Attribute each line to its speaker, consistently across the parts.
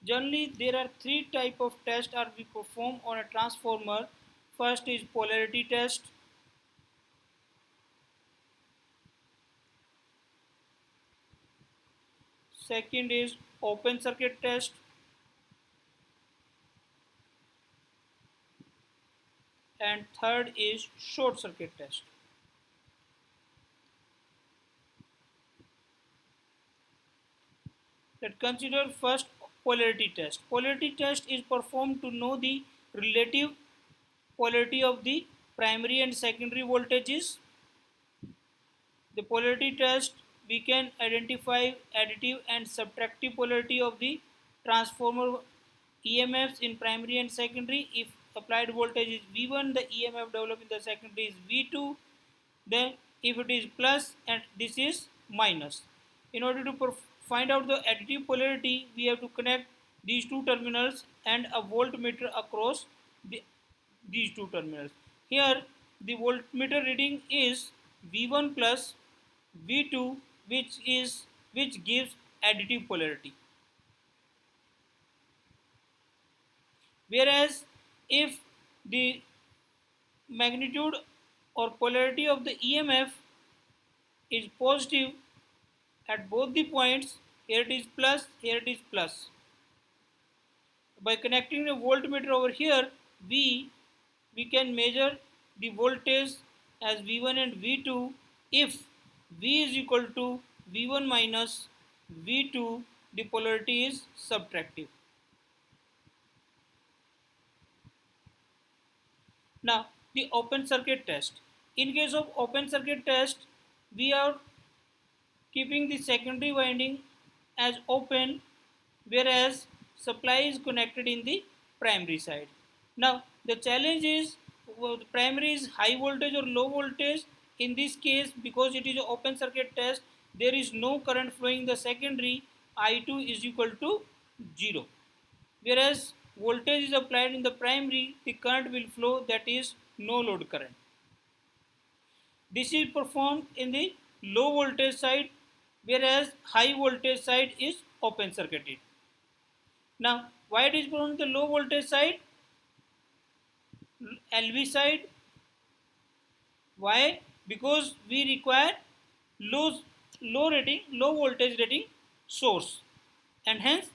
Speaker 1: Generally, there are three type of tests are we perform on a transformer. First is polarity test. Second is open circuit test. And third is short circuit test. Let's consider first polarity test. Polarity test is performed to know the relative polarity of the primary and secondary voltages. The polarity test, we can identify additive and subtractive polarity of the transformer EMFs in primary and secondary. If applied voltage is V1, the EMF developed in the secondary is V2. Then if it is plus and this is minus. In order to find out the additive polarity, we have to connect these two terminals and a voltmeter across the, these two terminals. Here the voltmeter reading is V1 plus V2, which gives additive polarity. Whereas if the magnitude or polarity of the EMF is positive at both the points, here it is plus, here it is plus. By connecting the voltmeter over here, we can measure the voltage as V1 and V2 if V is equal to V1 minus V2, the polarity is subtractive. Now, the open circuit test. In case of open circuit test, we are keeping the secondary winding as open, whereas supply is connected in the primary side. Now the challenge is, the primary is high voltage or low voltage. In this case, because it is an open circuit test, there is no current flowing in the secondary. I2 is equal to 0, whereas voltage is applied in the primary, the current will flow, that is no load current. This is performed in the low voltage side, whereas high voltage side is open circuited. Now, why it is performed in the low voltage side, LV side? Why? Because we require low, low voltage rating source, and hence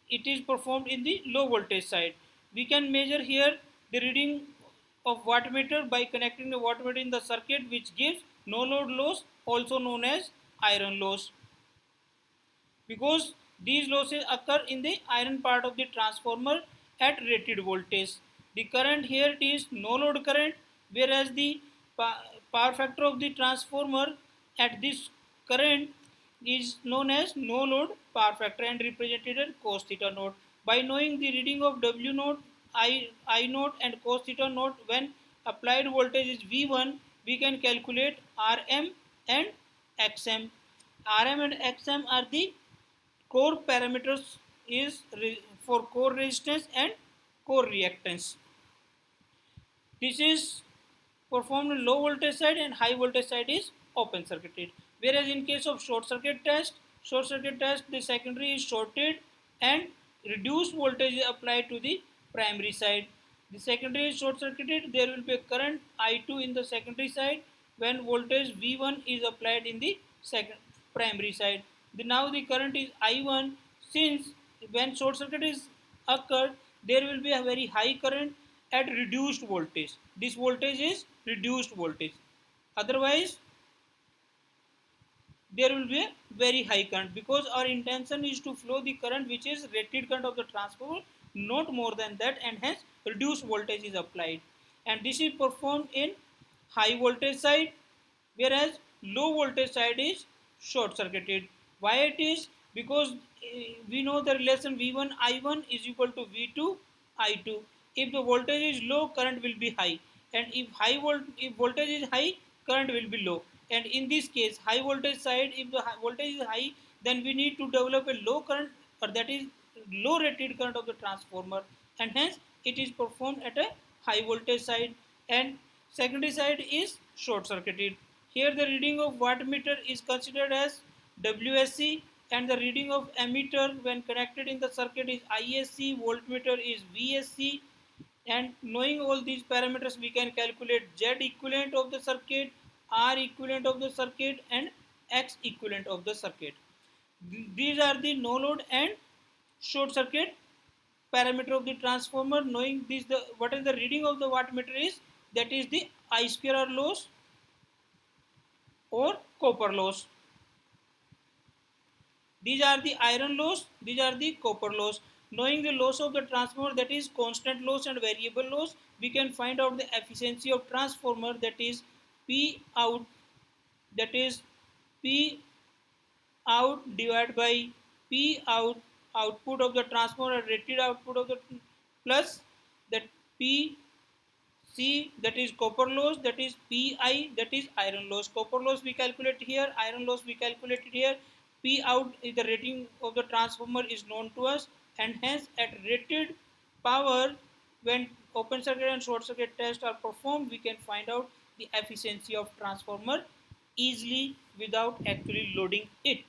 Speaker 1: it is performed in the low voltage side. We can measure here the reading of wattmeter by connecting the wattmeter in the circuit, which gives no load loss, also known as iron loss, because these losses occur in the iron part of the transformer at rated voltage. The current here is no load current, whereas the power factor of the transformer at this current is known as no load power factor and represented as cos theta naught. By knowing the reading of W naught, I naught and cos theta naught when applied voltage is V1, we can calculate Rm and Xm. Rm and Xm are the core parameters is for core resistance and core reactance. This is performed in low voltage side, and high voltage side is open circuited. Whereas in case of short circuit test, the secondary is shorted and reduced voltage is applied to the primary side. The secondary is short circuited, there will be a current I2 in the secondary side when voltage V1 is applied in the second primary side. Now the current is I1, since when short circuit is occurred, there will be a very high current at reduced voltage. This voltage is reduced voltage. Otherwise, there will be a very high current, because our intention is to flow the current which is rated current of the transformer, not more than that, and hence reduced voltage is applied. And this is performed in high voltage side, whereas low voltage side is short circuited. Why it is? Because we know the relation V1 I1 is equal to V2 I2. If the voltage is low, current will be high, and if voltage is high, current will be low. And in this case, high voltage side, if the voltage is high, then we need to develop a low current, or that is low rated current of the transformer, and hence it is performed at a high voltage side, and secondary side is short circuited. Here the reading of wattmeter is considered as WSC, and the reading of ammeter when connected in the circuit is ISC, voltmeter is VSC, and knowing all these parameters we can calculate Z equivalent of the circuit, R equivalent of the circuit, and X equivalent of the circuit. These are the no load and short circuit parameter of the transformer. Knowing this, the what is the reading of the wattmeter is, that is the I square R loss or copper loss. These are the iron loss, these are the copper loss. Knowing the loss of the transformer, that is constant loss and variable loss, we can find out the efficiency of transformer, that is P out, that is P out divided by P out, output of the transformer, rated output of the, plus that P C, that is copper loss, that is Pi, that is iron loss. Copper loss we calculate here, iron loss we calculated here. P out is the rating of the transformer is known to us, and hence at rated power, when open circuit and short circuit tests are performed, we can find out the efficiency of transformer easily without actually loading it.